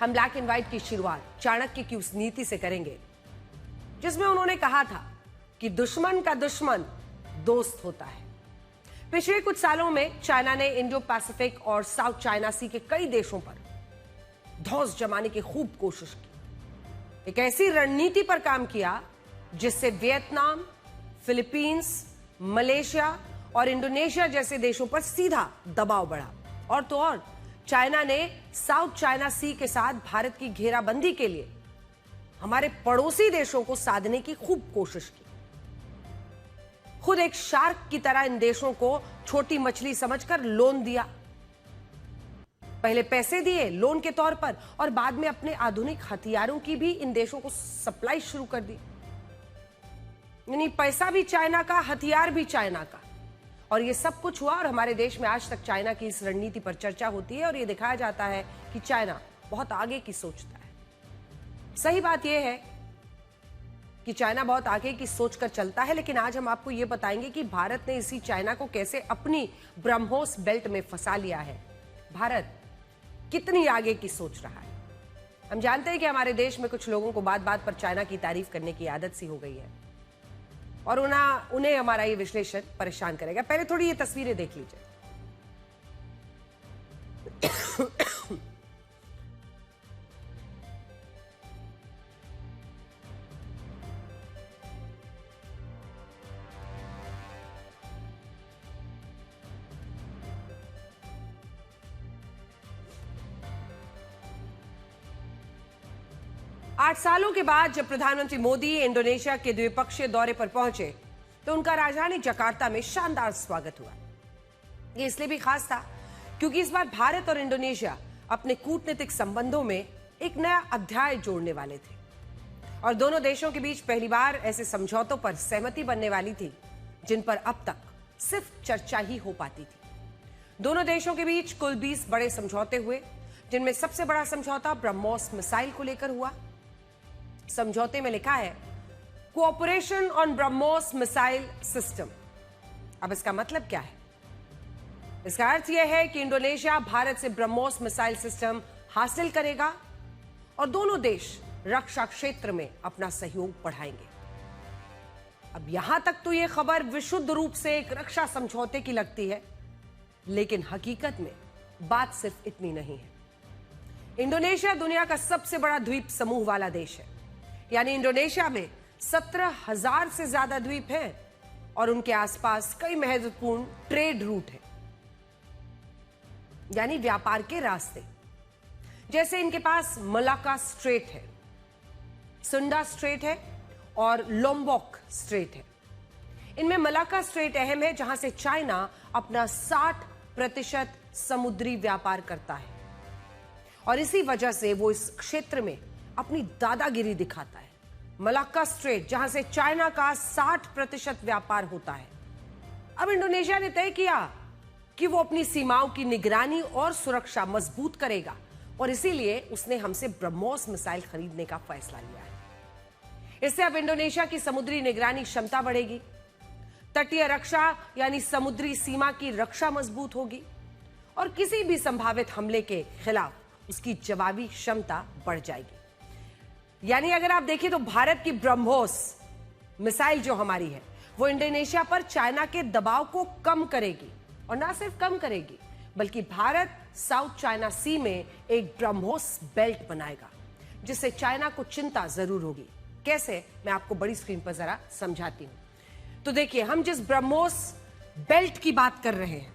हम black and white की शुरुआत चाणक्य की उस नीति से करेंगे जिसमें उन्होंने कहा था कि दुश्मन का दुश्मन दोस्त होता है। पिछले कुछ सालों में चाइना ने इंडो पैसिफिक और साउथ चाइना सी के कई देशों पर धौंस जमाने की खूब कोशिश की। एक ऐसी रणनीति पर काम किया जिससे वियतनाम, फिलीपींस, मलेशिया और इंडोनेशिया जैसे देशों पर सीधा दबाव बढ़ा। और तो और चाइना ने साउथ चाइना सी के साथ भारत की घेराबंदी के लिए हमारे पड़ोसी देशों को साधने की खूब कोशिश की। खुद एक शार्क की तरह इन देशों को छोटी मछली समझकर लोन दिया। पहले पैसे दिए लोन के तौर पर और बाद में अपने आधुनिक हथियारों की भी इन देशों को सप्लाई शुरू कर दी। यानी पैसा भी चाइना का, हथियार भी चाइना का। और ये सब कुछ हुआ और हमारे देश में आज तक चाइना की इस रणनीति पर चर्चा होती है और ये दिखाया जाता है कि चाइना बहुत आगे की सोचता है। सही बात यह है कि चाइना बहुत आगे की सोच कर चलता है, लेकिन आज हम आपको यह बताएंगे कि भारत ने इसी चाइना को कैसे अपनी ब्रह्मोस बेल्ट में फंसा लिया है। भारत कितनी आगे की सोच रहा है। हम जानते हैं कि हमारे देश में कुछ लोगों को बात बात पर चाइना की तारीफ करने की आदत सी हो गई है और उन्हें हमारा ये विश्लेषण परेशान करेगा। पहले थोड़ी ये तस्वीरें देख लीजिए। 8 सालों के बाद जब प्रधानमंत्री मोदी इंडोनेशिया के द्विपक्षीय दौरे पर पहुंचे तो उनका राजधानी जकार्ता में शानदार स्वागत हुआ। ये इसलिए भी खास था क्योंकि इस बार भारत और इंडोनेशिया अपने कूटनीतिक संबंधों में एक नया अध्याय जोड़ने वाले थे और दोनों देशों के बीच पहली बार ऐसे समझौतों पर सहमति बनने वाली थी जिन पर अब तक सिर्फ चर्चा ही हो पाती थी। दोनों देशों के बीच कुल 20 बड़े समझौते हुए, जिनमें सबसे बड़ा समझौता ब्रह्मोस मिसाइल को लेकर हुआ। समझौते में लिखा है cooperation on BrahMos missile system. अब इसका मतलब क्या है? इसका अर्थ यह है कि इंडोनेशिया भारत से ब्रह्मोस मिसाइल सिस्टम हासिल करेगा और दोनों देश रक्षा क्षेत्र में अपना सहयोग बढ़ाएंगे। अब यहां तक तो यह खबर विशुद्ध रूप से एक रक्षा समझौते की लगती है, लेकिन हकीकत में बात सिर्फ इतनी नहीं है। इंडोनेशिया दुनिया का सबसे बड़ा द्वीप समूह वाला देश है, यानी इंडोनेशिया में 17,000 से ज्यादा द्वीप हैं और उनके आसपास कई महत्वपूर्ण ट्रेड रूट हैं, यानी व्यापार के रास्ते। जैसे इनके पास मलाक्का स्ट्रेट है, सुंडा स्ट्रेट है और लोम्बोक स्ट्रेट है। इनमें मलाक्का स्ट्रेट अहम है, जहां से चाइना अपना 60% समुद्री व्यापार करता है और इसी वजह से वो इस क्षेत्र में अपनी दादागिरी दिखाता है। मलाक्का स्ट्रेट, जहां से चाइना का 60% व्यापार होता है। अब इंडोनेशिया ने तय किया कि वो अपनी सीमाओं की निगरानी और सुरक्षा मजबूत करेगा और इसीलिए उसने हमसे ब्रह्मोस मिसाइल खरीदने का फैसला लिया है। इससे अब इंडोनेशिया की समुद्री निगरानी क्षमता बढ़ेगी, तटीय रक्षा यानी समुद्री सीमा की रक्षा मजबूत होगी और किसी भी संभावित हमले के खिलाफ उसकी जवाबी क्षमता बढ़ जाएगी। यानी अगर आप देखें तो भारत की ब्रह्मोस मिसाइल जो हमारी है वो इंडोनेशिया पर चाइना के दबाव को कम करेगी और ना सिर्फ कम करेगी बल्कि भारत साउथ चाइना सी में एक ब्रह्मोस बेल्ट बनाएगा, जिससे चाइना को चिंता जरूर होगी। कैसे, मैं आपको बड़ी स्क्रीन पर जरा समझाती हूं। तो देखिए, हम जिस ब्रह्मोस बेल्ट की बात कर रहे हैं,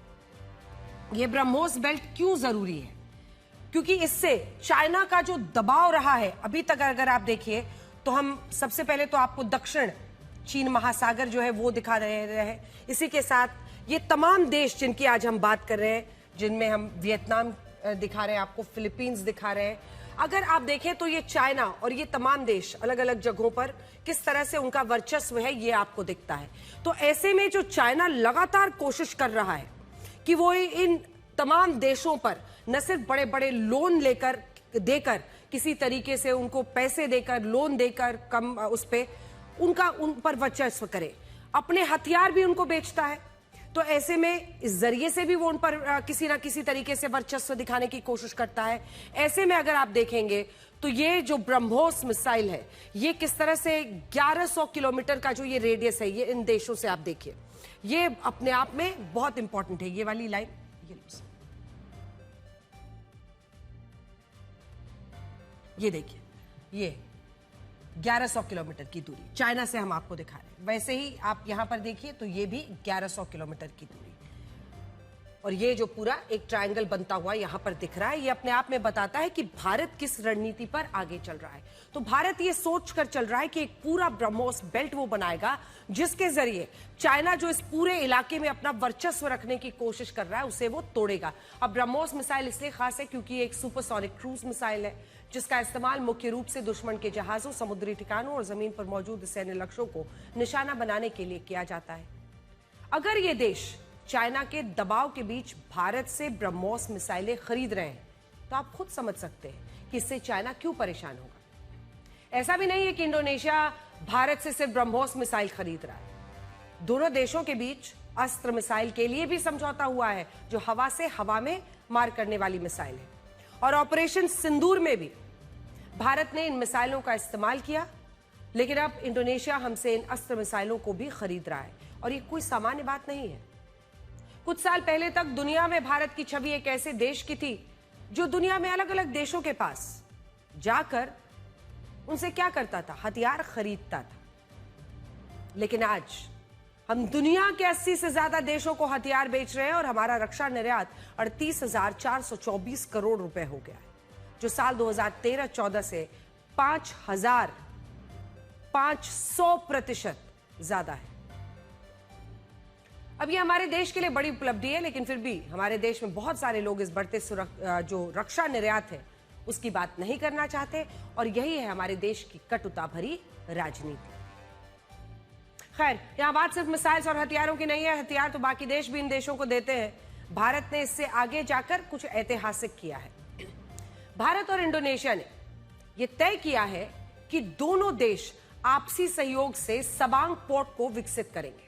यह ब्रह्मोस बेल्ट क्यों जरूरी है? क्योंकि इससे चाइना का जो दबाव रहा है अभी तक, अगर आप देखिए तो हम सबसे पहले तो आपको दक्षिण चीन महासागर जो है वो दिखा रहे हैं। इसी के साथ ये तमाम देश जिनकी आज हम बात कर रहे हैं, जिनमें हम वियतनाम दिखा रहे हैं, आपको फिलीपींस दिखा रहे हैं। अगर आप देखें तो ये चाइना और ये तमाम देश अलग अलग जगहों पर किस तरह से उनका वर्चस्व है ये आपको दिखता है। तो ऐसे में जो चाइना लगातार कोशिश कर रहा है कि वो इन तमाम देशों पर न सिर्फ बड़े बड़े लोन देकर किसी तरीके से उनको पैसे देकर, लोन देकर कम उन पर वर्चस्व करे, अपने हथियार भी उनको बेचता है। तो ऐसे में इस जरिए से भी वो उन पर किसी ना किसी तरीके से वर्चस्व दिखाने की कोशिश करता है। ऐसे में अगर आप देखेंगे तो ये जो ब्रह्मोस मिसाइल है, ये किस तरह से 1100 किलोमीटर का जो ये रेडियस है, ये इन देशों से आप देखिए, ये अपने आप में बहुत इंपॉर्टेंट है। ये वाली लाइन, ये देखिए, ये 1100 किलोमीटर की दूरी चाइना से हम आपको दिखा रहे हैं। वैसे ही आप यहां पर देखिए तो ये भी 1100 किलोमीटर की दूरी, और ये जो पूरा एक ट्रायंगल बनता हुआ यहां पर दिख रहा है, ये अपने आप में बताता है कि भारत किस रणनीति पर आगे चल रहा है। तो भारत ये सोचकर चल रहा है कि एक पूरा ब्रह्मोस बेल्ट वो बनाएगा जिसके जरिए चाइना जो इस पूरे इलाके में अपना वर्चस्व रखने की कोशिश कर रहा है उसे वो तोड़ेगा। अब ब्रह्मोस मिसाइल इसलिए खास है क्योंकि एक सुपरसोनिक क्रूज मिसाइल है जिसका इस्तेमाल मुख्य रूप से दुश्मन के जहाजों, समुद्री ठिकानों और जमीन पर मौजूद सैन्य लक्ष्यों को निशाना बनाने के लिए किया जाता है। अगर ये देश चाइना के दबाव के बीच भारत से ब्रह्मोस मिसाइलें खरीद रहे हैं तो आप खुद समझ सकते हैं कि इससे चाइना क्यों परेशान होगा। ऐसा भी नहीं है कि इंडोनेशिया भारत से सिर्फ ब्रह्मोस मिसाइल खरीद रहा है। दोनों देशों के बीच अस्त्र मिसाइल के लिए भी समझौता हुआ है जो हवा से हवा में मार करने वाली मिसाइल है। और ऑपरेशन सिंदूर में भी भारत ने इन मिसाइलों का इस्तेमाल किया, लेकिन अब इंडोनेशिया हमसे इन अस्त्र मिसाइलों को भी खरीद रहा है। और ये कोई सामान्य बात नहीं है। कुछ साल पहले तक दुनिया में भारत की छवि एक ऐसे देश की थी जो दुनिया में अलग अलग देशों के पास जाकर उनसे क्या करता था, हथियार खरीदता था। लेकिन आज हम दुनिया के 80 से ज्यादा देशों को हथियार बेच रहे हैं और हमारा रक्षा निर्यात 38,424 करोड़ रुपए हो गया है, जो साल 2013-14 से 5,500% ज्यादा है। अब ये हमारे देश के लिए बड़ी उपलब्धि है, लेकिन फिर भी हमारे देश में बहुत सारे लोग इस बढ़ते जो रक्षा निर्यात है उसकी बात नहीं करना चाहते, और यही है हमारे देश की कटुता भरी राजनीति। खैर, यहां बात सिर्फ मिसाइल्स और हथियारों की नहीं है। हथियार तो बाकी देश भी इन देशों को देते हैं। भारत ने इससे आगे जाकर कुछ ऐतिहासिक किया है। भारत और इंडोनेशिया ने यह तय किया है कि दोनों देश आपसी सहयोग से सबांग पोर्ट को विकसित करेंगे।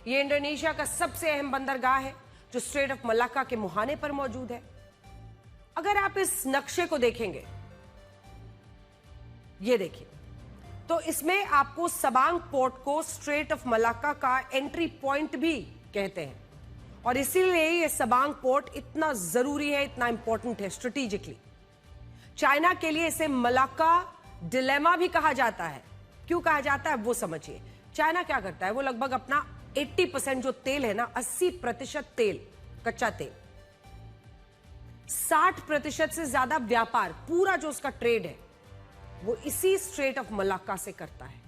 यह इंडोनेशिया का सबसे अहम बंदरगाह है जो स्ट्रेट ऑफ मलाक्का के मुहाने पर मौजूद है। अगर आप इस नक्शे को देखेंगे, ये देखिए, तो इसमें आपको सबांग पोर्ट को स्ट्रेट ऑफ मलाक्का का एंट्री पॉइंट भी कहते हैं, और इसीलिए ये सबांग पोर्ट इतना जरूरी है, इतना इंपॉर्टेंट है स्ट्रेटेजिकली। चाइना के लिए इसे मलाक्का डिलेमा भी कहा जाता है। क्यों कहा जाता है वो समझिए। चाइना क्या करता है, वो लगभग अपना 80% जो तेल है ना, 80% तेल, कच्चा तेल, 60% से ज्यादा व्यापार, पूरा जो उसका ट्रेड है वो इसी स्ट्रेट ऑफ मलाक्का से करता है।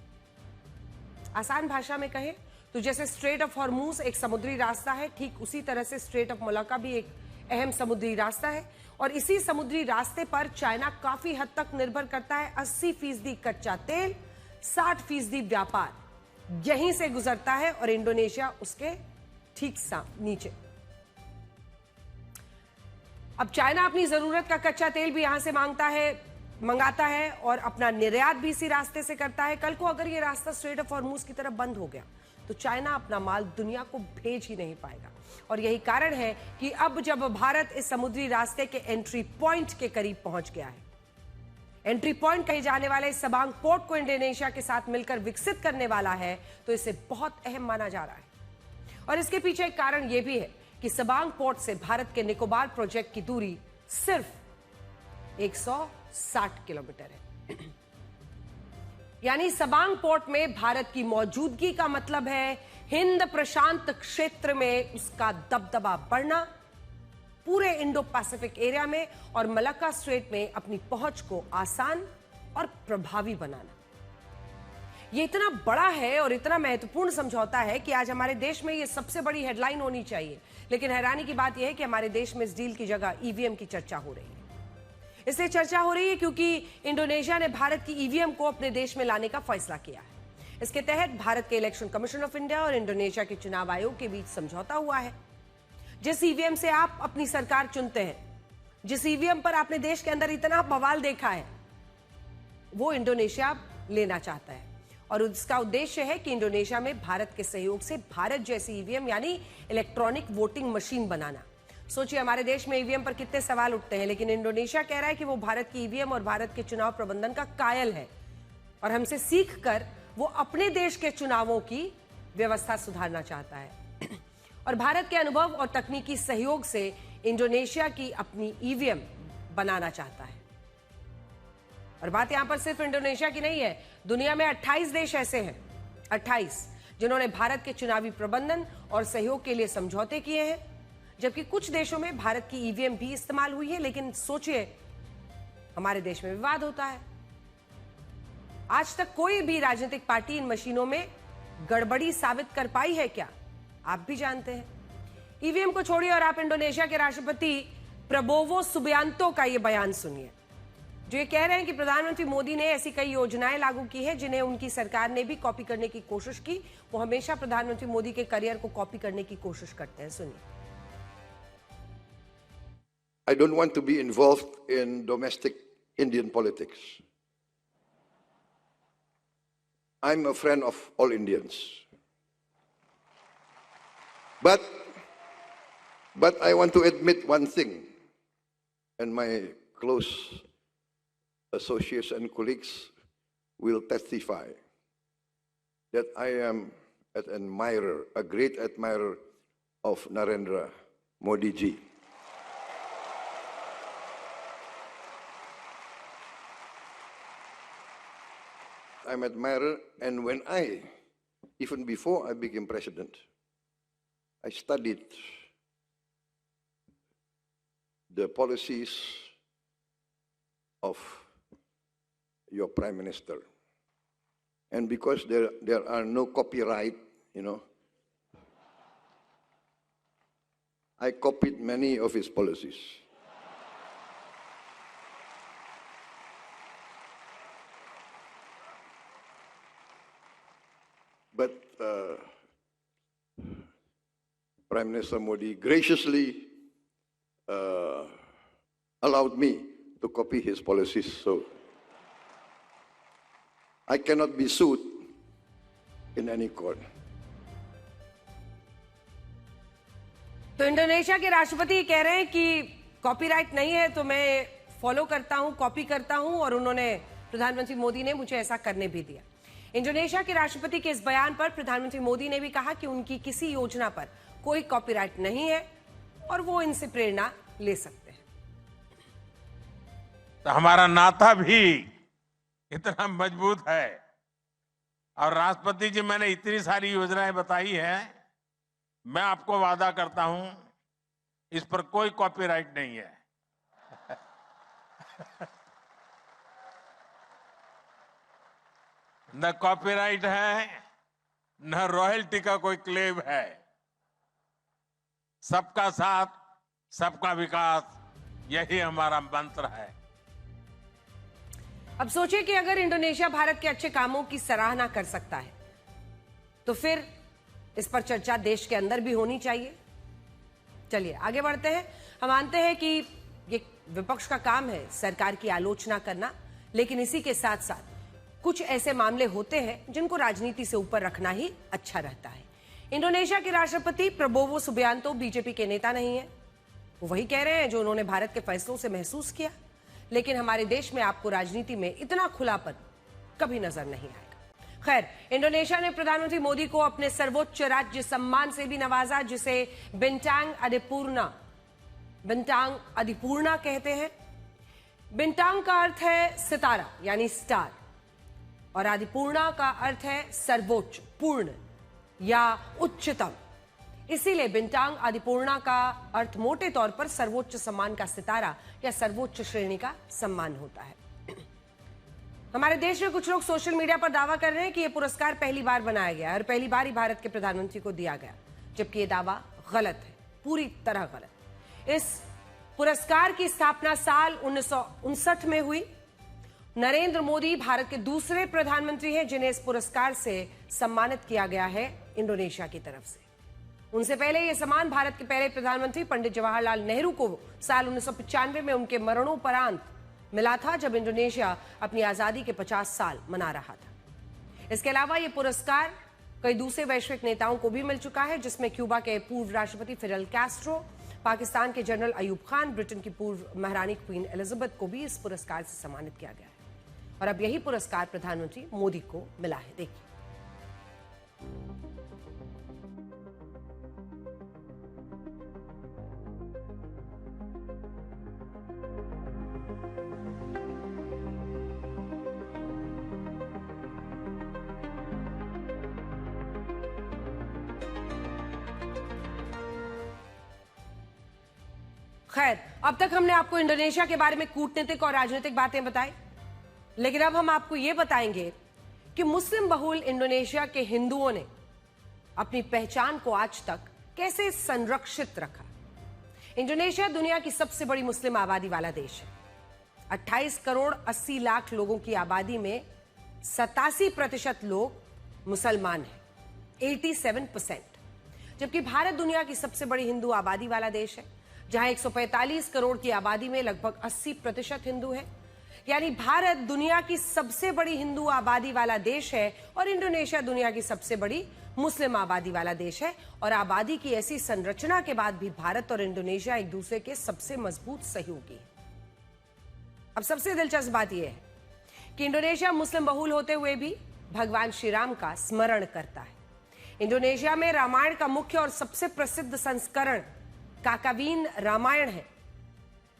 आसान भाषा में कहें तो जैसे स्ट्रेट ऑफ हॉर्मूज एक समुद्री रास्ता है, ठीक उसी तरह से स्ट्रेट ऑफ मलाक्का भी एक अहम समुद्री रास्ता है, और इसी समुद्री रास्ते पर चाइना काफी हद तक निर्भर करता है। 80% कच्चा तेल, 60% व्यापार यहीं से गुजरता है, और इंडोनेशिया उसके ठीक नीचे। अब चाइना अपनी जरूरत का कच्चा तेल भी यहां से मंगाता है और अपना निर्यात भी इसी रास्ते से करता है। कल को अगर ये रास्ता स्ट्रेट ऑफ हॉर्मूज की तरफ बंद हो गया तो चाइना अपना माल दुनिया को भेज ही नहीं पाएगा, और यही कारण है कि अब जब भारत इस समुद्री रास्ते के एंट्री पॉइंट के करीब पहुंच गया है, एंट्री पॉइंट कहे जाने वाले इस सबांग पोर्ट को इंडोनेशिया के साथ मिलकर विकसित करने वाला है, तो इसे बहुत अहम माना जा रहा है। और इसके पीछे एक कारण यह भी है कि सबांग पोर्ट से भारत के निकोबार प्रोजेक्ट की दूरी सिर्फ 160 किलोमीटर है। यानी सबांग पोर्ट में भारत की मौजूदगी का मतलब है हिंद प्रशांत क्षेत्र में उसका दबदबा बढ़ना, पूरे इंडो पैसिफिक एरिया में और मलाक्का स्ट्रेट में अपनी पहुंच को आसान और प्रभावी बनाना। यह इतना बड़ा है और इतना महत्वपूर्ण समझौता है कि आज हमारे देश में यह सबसे बड़ी हेडलाइन होनी चाहिए, लेकिन हैरानी की बात यह है कि हमारे देश में इस डील की जगह ईवीएम की चर्चा हो रही है। इसलिए चर्चा हो रही है क्योंकि इंडोनेशिया ने भारत की ईवीएम को अपने देश में लाने का फैसला किया है। इसके तहत भारत के इलेक्शन कमीशन ऑफ इंडिया और इंडोनेशिया के चुनाव आयोग के बीच समझौता हुआ है। जिस ईवीएम से आप अपनी सरकार चुनते हैं, जिस ईवीएम पर आपने देश के अंदर इतना बवाल देखा है, वो इंडोनेशिया लेना चाहता है। और उसका उद्देश्य है कि इंडोनेशिया में भारत के सहयोग से भारत जैसी ईवीएम यानी इलेक्ट्रॉनिक वोटिंग मशीन बनाना। सोचिए, हमारे देश में ईवीएम पर कितने सवाल उठते हैं, लेकिन इंडोनेशिया कह रहा है कि वो भारत की ईवीएम और भारत के चुनाव प्रबंधन का कायल है और हमसे सीख कर वो अपने देश के चुनावों की व्यवस्था सुधारना चाहता है और भारत के अनुभव और तकनीकी सहयोग से इंडोनेशिया की अपनी ईवीएम बनाना चाहता है। और बात यहां पर सिर्फ इंडोनेशिया की नहीं है, दुनिया में 28 देश ऐसे हैं, 28 जिन्होंने भारत के चुनावी प्रबंधन और सहयोग के लिए समझौते किए हैं, जबकि कुछ देशों में भारत की ईवीएम भी इस्तेमाल हुई है। लेकिन सोचिए, हमारे देश में विवाद होता है। आज तक कोई भी राजनीतिक पार्टी इन मशीनों में गड़बड़ी साबित कर पाई है क्या? आप भी जानते हैं। ईवीएम को छोड़िए और आप इंडोनेशिया के राष्ट्रपति प्रबोवो सुबियांतो का यह बयान सुनिए, जो ये कह रहे हैं कि प्रधानमंत्री मोदी ने ऐसी कई योजनाएं लागू की है जिन्हें उनकी सरकार ने भी कॉपी करने की कोशिश की। वो हमेशा प्रधानमंत्री मोदी के करियर को कॉपी करने की कोशिश करते हैं। सुनिए। I don't want to be involved in domestic Indian politics. I'm a friend of all Indians. But I want to admit one thing, and my close associates and colleagues will testify that I am an admirer, a great admirer of Narendra Modi ji. I'm an admirer, and when even before I became president, I studied the policies of your Prime Minister. And because there are no copyright, I copied many of his policies. But Prime Minister Modi graciously allowed me to copy his policies, so I cannot be sued in any court. तो Indonesia के राष्ट्रपति कह रहे हैं कि copyright नहीं है तो मैं फॉलो करता हूं, कॉपी करता हूं, और उन्होंने प्रधानमंत्री मोदी ने मुझे ऐसा करने भी दिया। इंडोनेशिया के राष्ट्रपति के इस बयान पर प्रधानमंत्री मोदी ने भी कहा कि उनकी किसी योजना पर कोई कॉपीराइट नहीं है और वो इनसे प्रेरणा ले सकते हैं। तो हमारा नाता भी इतना मजबूत है, और राष्ट्रपति जी, मैंने इतनी सारी योजनाएं बताई हैं, मैं आपको वादा करता हूं इस पर कोई कॉपीराइट नहीं है। न कॉपीराइट है, न रॉयल्टी का कोई क्लेम है। सबका साथ, सबका विकास, यही हमारा मंत्र है। अब सोचिए कि अगर इंडोनेशिया भारत के अच्छे कामों की सराहना कर सकता है तो फिर इस पर चर्चा देश के अंदर भी होनी चाहिए। चलिए आगे बढ़ते हैं। हम मानते हैं कि ये विपक्ष का काम है सरकार की आलोचना करना, लेकिन इसी के साथ साथ कुछ ऐसे मामले होते हैं जिनको राजनीति से ऊपर रखना ही अच्छा रहता है। इंडोनेशिया के राष्ट्रपति प्रबोवो सुबियांतो बीजेपी के नेता नहीं है। वो वही कह रहे हैं जो उन्होंने भारत के फैसलों से महसूस किया, लेकिन हमारे देश में आपको राजनीति में इतना खुलापन कभी नजर नहीं आएगा। खैर, इंडोनेशिया ने प्रधानमंत्री मोदी को अपने सर्वोच्च राज्य सम्मान से भी नवाजा, जिसे बिंटांग अधिपूर्णा कहते हैं। बिंटांग का अर्थ है सितारा यानी स्टार, और अधिपूर्णा का अर्थ है सर्वोच्च, पूर्ण या उच्चतम। इसीलिए बिंटांग अधिपूर्णा का अर्थ मोटे तौर पर सर्वोच्च सम्मान का सितारा या सर्वोच्च श्रेणी का सम्मान होता है। हमारे देश में कुछ लोग सोशल मीडिया पर दावा कर रहे हैं कि यह पुरस्कार पहली बार बनाया गया और पहली बार ही भारत के प्रधानमंत्री को दिया गया, जबकि यह दावा गलत है, पूरी तरह गलत। इस पुरस्कार की स्थापना साल 1959 में हुई। नरेंद्र मोदी भारत के दूसरे प्रधानमंत्री हैं जिन्हें इस पुरस्कार से सम्मानित किया गया है इंडोनेशिया की तरफ से। उनसे पहले यह सम्मान भारत के पहले प्रधानमंत्री पंडित जवाहरलाल नेहरू को साल 1995 में उनके मरणोपरांत मिला था, जब इंडोनेशिया अपनी आजादी के 50 साल मना रहा था। इसके अलावा ये पुरस्कार कई दूसरे वैश्विक नेताओं को भी मिल चुका है, जिसमें क्यूबा के पूर्व राष्ट्रपति फिडेल कैस्ट्रो, पाकिस्तान के जनरल अयूब खान, ब्रिटेन की पूर्व महारानी क्वीन एलिजाबेथ को भी इस पुरस्कार से सम्मानित किया गया है। और अब यही पुरस्कार प्रधानमंत्री मोदी को मिला है। देखिए। खैर, अब तक हमने आपको इंडोनेशिया के बारे में कूटनीतिक और राजनीतिक बातें बताई, लेकिन अब हम आपको यह बताएंगे कि मुस्लिम बहुल इंडोनेशिया के हिंदुओं ने अपनी पहचान को आज तक कैसे संरक्षित रखा। इंडोनेशिया दुनिया की सबसे बड़ी मुस्लिम आबादी वाला देश है। 28 करोड़ 80 लाख लोगों की आबादी में 87% लोग मुसलमान हैं, 87%। जबकि भारत दुनिया की सबसे बड़ी हिंदू आबादी वाला देश है, जहां 145 करोड़ की आबादी में लगभग 80% हिंदू है। यानी भारत दुनिया की सबसे बड़ी हिंदू आबादी वाला देश है और इंडोनेशिया दुनिया की सबसे बड़ी मुस्लिम आबादी वाला देश है। और आबादी की ऐसी संरचना के बाद भी भारत और इंडोनेशिया एक दूसरे के सबसे मजबूत सहयोगी हैं। अब सबसे दिलचस्प बात यह है कि इंडोनेशिया मुस्लिम बहुल होते हुए भी भगवान श्री राम का स्मरण करता है। इंडोनेशिया में रामायण का मुख्य और सबसे प्रसिद्ध संस्करण काकावीन रामायण है।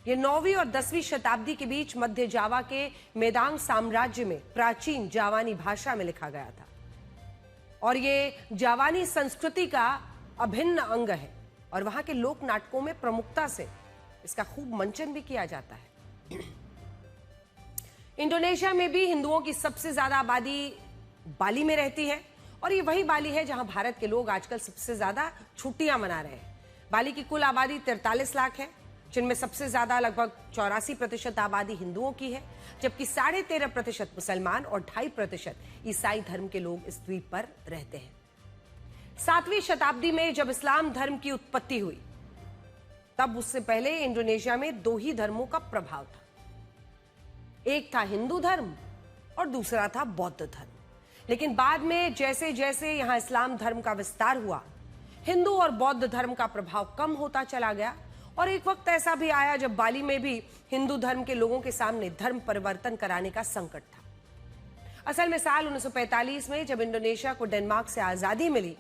यह 9वीं और 10वीं शताब्दी के बीच मध्य जावा के मेदांग साम्राज्य में प्राचीन जावानी भाषा में लिखा गया था और यह जावानी संस्कृति का अभिन्न अंग है और वहां के लोक नाटकों में प्रमुखता से इसका खूब मंचन भी किया जाता है। इंडोनेशिया में भी हिंदुओं की सबसे ज्यादा आबादी बाली में रहती है और ये वही बाली है जहां भारत के लोग आजकल सबसे ज्यादा छुट्टियां मना रहे हैं। बाली की कुल आबादी 43 लाख है, जिनमें सबसे ज्यादा लगभग 84% आबादी हिंदुओं की है, जबकि 13.5% मुसलमान और 2.5% ईसाई धर्म के लोग इस द्वीप पर रहते हैं। 7वीं शताब्दी में जब इस्लाम धर्म की उत्पत्ति हुई, तब उससे पहले इंडोनेशिया में 2 ही धर्मों का प्रभाव था। एक था हिंदू धर्म और दूसरा था बौद्ध धर्म। लेकिन बाद में जैसे जैसे यहां इस्लाम धर्म का विस्तार हुआ, हिंदू और बौद्ध धर्म का प्रभाव कम होता चला गया और एक वक्त ऐसा भी आया जब बाली में भी हिंदू धर्म के लोगों के सामने धर्म परिवर्तन कराने का संकट था। असल में साल 1945 में जब इंडोनेशिया को डेनमार्क से आजादी मिली,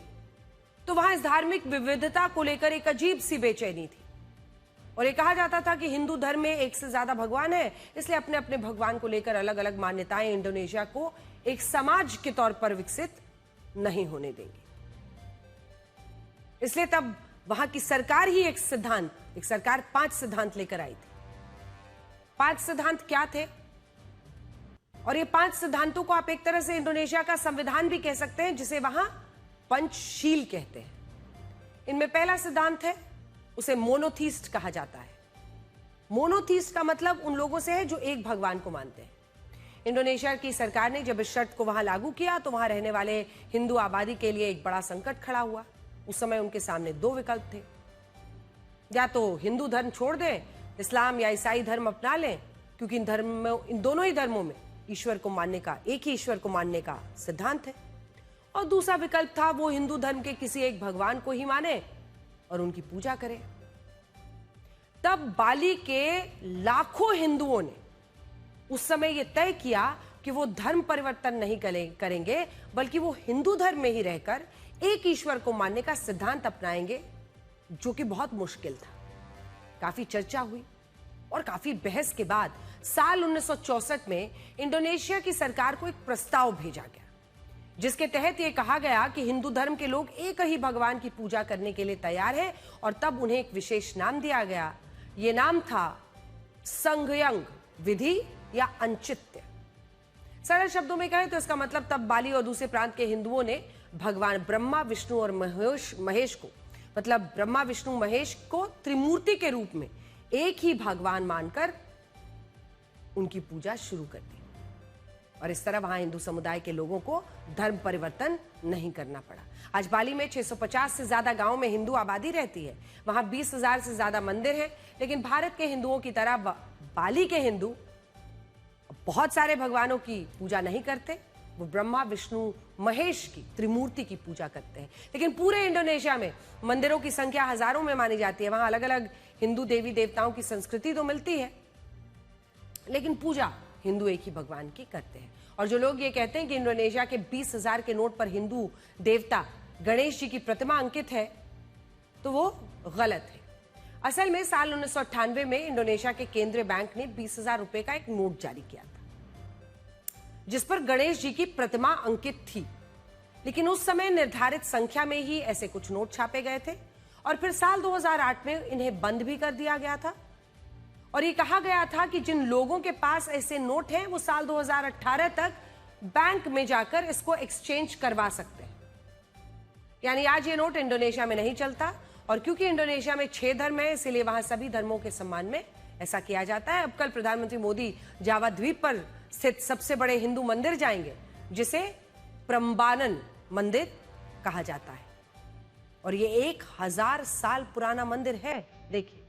तो वहां इस धार्मिक विविधता को लेकर एक अजीब सी बेचैनी थी और ये कहा जाता था कि हिंदू धर्म में एक से ज्यादा भगवान है, इसलिए अपने अपने भगवान को लेकर अलग अलग मान्यताएं इंडोनेशिया को एक समाज के तौर पर विकसित नहीं होने देंगी। इसलिए तब वहां की सरकार ही एक सरकार 5 सिद्धांत लेकर आई थी। 5 सिद्धांत क्या थे? और ये 5 सिद्धांतों को आप एक तरह से इंडोनेशिया का संविधान भी कह सकते हैं, जिसे वहां पंचशील कहते हैं। इनमें पहला सिद्धांत है, उसे मोनोथीस्ट कहा जाता है। मोनोथीस्ट का मतलब उन लोगों से है जो एक भगवान को मानते हैं। इंडोनेशिया की सरकार ने जब इस शर्त को वहां लागू किया तो वहां रहने वाले हिंदू आबादी के लिए एक बड़ा संकट खड़ा हुआ। उस समय उनके सामने 2 विकल्प थे, या तो हिंदू धर्म छोड़ दें, इस्लाम या ईसाई धर्म अपना लें, क्योंकि इन दोनों ही धर्मों में ईश्वर को मानने का, एक ही ईश्वर को मानने का सिद्धांत है। और दूसरा विकल्प था वो हिंदू धर्म के किसी एक भगवान को ही माने और उनकी पूजा करें। तब बाली के लाखों हिंदुओं ने उस समय यह तय किया कि वो धर्म परिवर्तन नहीं करेंगे, बल्कि वो हिंदू धर्म में ही रहकर एक ईश्वर को मानने का सिद्धांत अपनाएंगे, जो कि बहुत मुश्किल था। काफी चर्चा हुई और काफी बहस के बाद साल 1964 में इंडोनेशिया की सरकार को एक प्रस्ताव भेजा गया, जिसके तहत यह कहा गया कि हिंदू धर्म के लोग एक ही भगवान की पूजा करने के लिए तैयार हैं और तब उन्हें एक विशेष नाम दिया गया। यह नाम था संघयंग विधि या अंचित्य। सरल शब्दों में कहें तो इसका मतलब तब बाली और दूसरे प्रांत के हिंदुओं ने भगवान ब्रह्मा, विष्णु और महेश को, मतलब ब्रह्मा, विष्णु, महेश को त्रिमूर्ति के रूप में एक ही भगवान मानकर उनकी पूजा शुरू कर दी और इस तरह वहां हिंदू समुदाय के लोगों को धर्म परिवर्तन नहीं करना पड़ा। आज बाली में 650 से ज्यादा गांव में हिंदू आबादी रहती है। वहां 20,000 से ज्यादा मंदिर हैं, लेकिन भारत के हिंदुओं की तरह बाली के हिंदू बहुत सारे भगवानों की पूजा नहीं करते वो ब्रह्मा विष्णु महेश की त्रिमूर्ति की पूजा करते हैं। लेकिन पूरे इंडोनेशिया में मंदिरों की संख्या हजारों में मानी जाती है। वहां अलग अलग हिंदू देवी देवताओं की संस्कृति तो मिलती है, लेकिन पूजा हिंदू एक ही भगवान की करते हैं। और जो लोग ये कहते हैं कि इंडोनेशिया के 20,000 के नोट पर हिंदू देवता गणेश जी की प्रतिमा अंकित है, तो वो गलत है। असल में साल 1998 में इंडोनेशिया के केंद्रीय बैंक ने 20,000 रुपए का एक नोट जारी किया था, जिस पर गणेश जी की प्रतिमा अंकित थी। लेकिन उस समय निर्धारित संख्या में ही ऐसे कुछ नोट छापे गए थे और फिर साल 2008 में इन्हें बंद भी कर दिया गया था। और ये कहा गया था कि जिन लोगों के पास ऐसे नोट हैं वो साल 2018 तक बैंक में जाकर इसको एक्सचेंज करवा सकते हैं। यानी आज ये नोट इंडोनेशिया में नहीं चलता। और क्योंकि इंडोनेशिया में 6 धर्म है, इसलिए वहां सभी धर्मों के सम्मान में ऐसा किया जाता है। अब कल प्रधानमंत्री मोदी जावा द्वीप पर स्थित सबसे बड़े हिंदू मंदिर जाएंगे, जिसे प्रम्बानन मंदिर कहा जाता है। और ये 1000 साल पुराना मंदिर है। देखिए,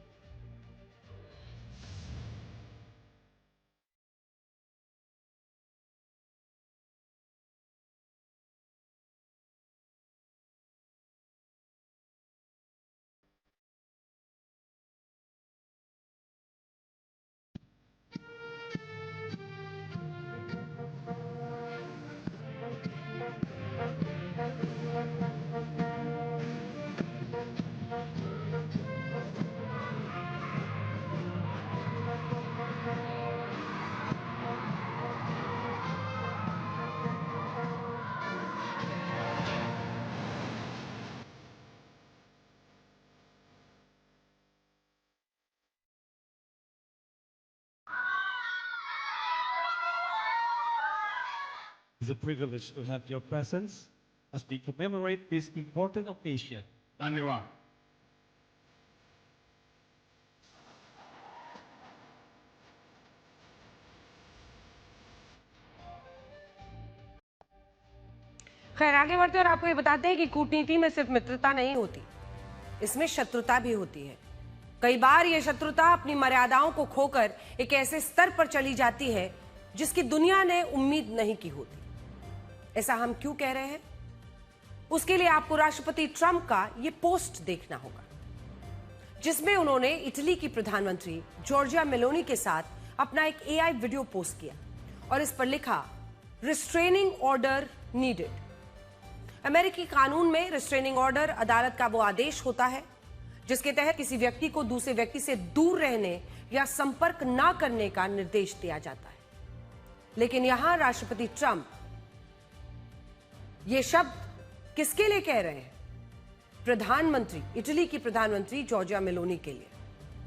It's a privilege to have your presence as we commemorate this important occasion. धन्यवाद। खैर, आगे बढ़ते और आपको ये बताते हैं कि कूटनीति में सिर्फ मित्रता नहीं होती, इसमें शत्रुता भी होती है। कई बार ये शत्रुता अपनी मर्यादाओं को खोकर एक ऐसे स्तर पर चली जाती है जिसकी दुनिया ने उम्मीद नहीं की होती। ऐसा हम क्यों कह रहे हैं? उसके लिए आपको राष्ट्रपति ट्रंप का ये पोस्ट देखना होगा, जिसमें उन्होंने इटली की प्रधानमंत्री जॉर्जिया मेलोनी के साथ अपना एक एआई वीडियो पोस्ट किया और इस पर लिखा, रिस्ट्रेनिंग ऑर्डर नीडेड। अमेरिकी कानून में रिस्ट्रेनिंग ऑर्डर अदालत का वो आदेश होता है जिसके तहत किसी व्यक्ति को दूसरे व्यक्ति से दूर रहने या संपर्क ना करने का निर्देश दिया जाता है। लेकिन यहां राष्ट्रपति ट्रंप ये शब्द किसके लिए कह रहे हैं? प्रधानमंत्री, इटली की प्रधानमंत्री जॉर्जिया मेलोनी के लिए,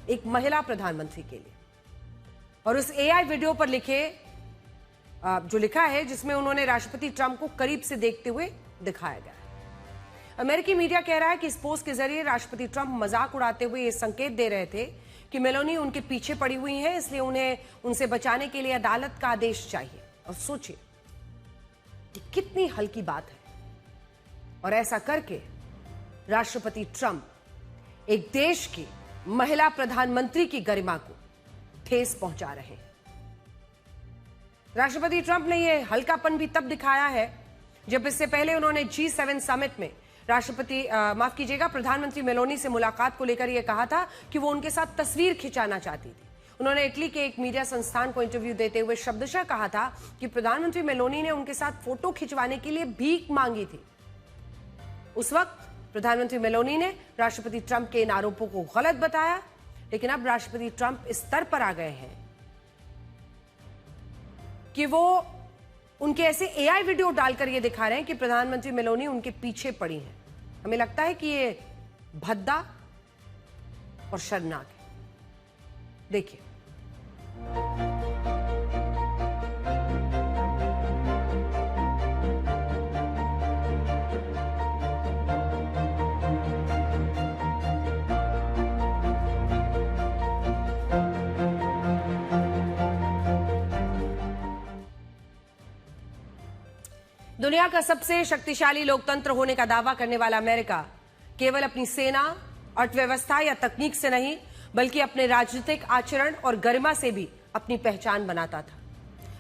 एक महिला प्रधानमंत्री के लिए। और उस एआई वीडियो पर जो लिखा है, जिसमें उन्होंने राष्ट्रपति ट्रंप को करीब से देखते हुए दिखाया गया है। अमेरिकी मीडिया कह रहा है कि इस पोस्ट के जरिए राष्ट्रपति ट्रंप मजाक उड़ाते हुए ये संकेत दे रहे थे कि मेलोनी उनके पीछे पड़ी हुई है, इसलिए उन्हें उनसे बचाने के लिए अदालत का आदेश चाहिए। और सोचिए कि कितनी हल्की बात है। और ऐसा करके राष्ट्रपति ट्रंप एक देश की महिला प्रधानमंत्री की गरिमा को ठेस पहुंचा रहे हैं। राष्ट्रपति ट्रंप ने यह हल्कापन भी तब दिखाया है जब इससे पहले उन्होंने G7 समिट में प्रधानमंत्री मेलोनी से मुलाकात को लेकर यह कहा था कि वो उनके साथ तस्वीर खिंचाना चाहती थी। उन्होंने इटली के एक मीडिया संस्थान को इंटरव्यू देते हुए शब्दशः कहा था कि प्रधानमंत्री मेलोनी ने उनके साथ फोटो खिंचवाने के लिए भीख मांगी थी। उस वक्त प्रधानमंत्री मेलोनी ने राष्ट्रपति ट्रंप के इन आरोपों को गलत बताया, लेकिन अब राष्ट्रपति ट्रंप इस स्तर पर आ गए हैं कि वो उनके ऐसे एआई वीडियो डालकर ये दिखा रहे हैं कि प्रधानमंत्री मेलोनी उनके पीछे पड़ी हैं। हमें लगता है कि ये भद्दा और शर्मनाक है। देखिए, दुनिया का सबसे शक्तिशाली लोकतंत्र होने का दावा करने वाला अमेरिका केवल अपनी सेना, अर्थव्यवस्था या तकनीक से नहीं, बल्कि अपने राजनीतिक आचरण और गरिमा से भी अपनी पहचान बनाता था।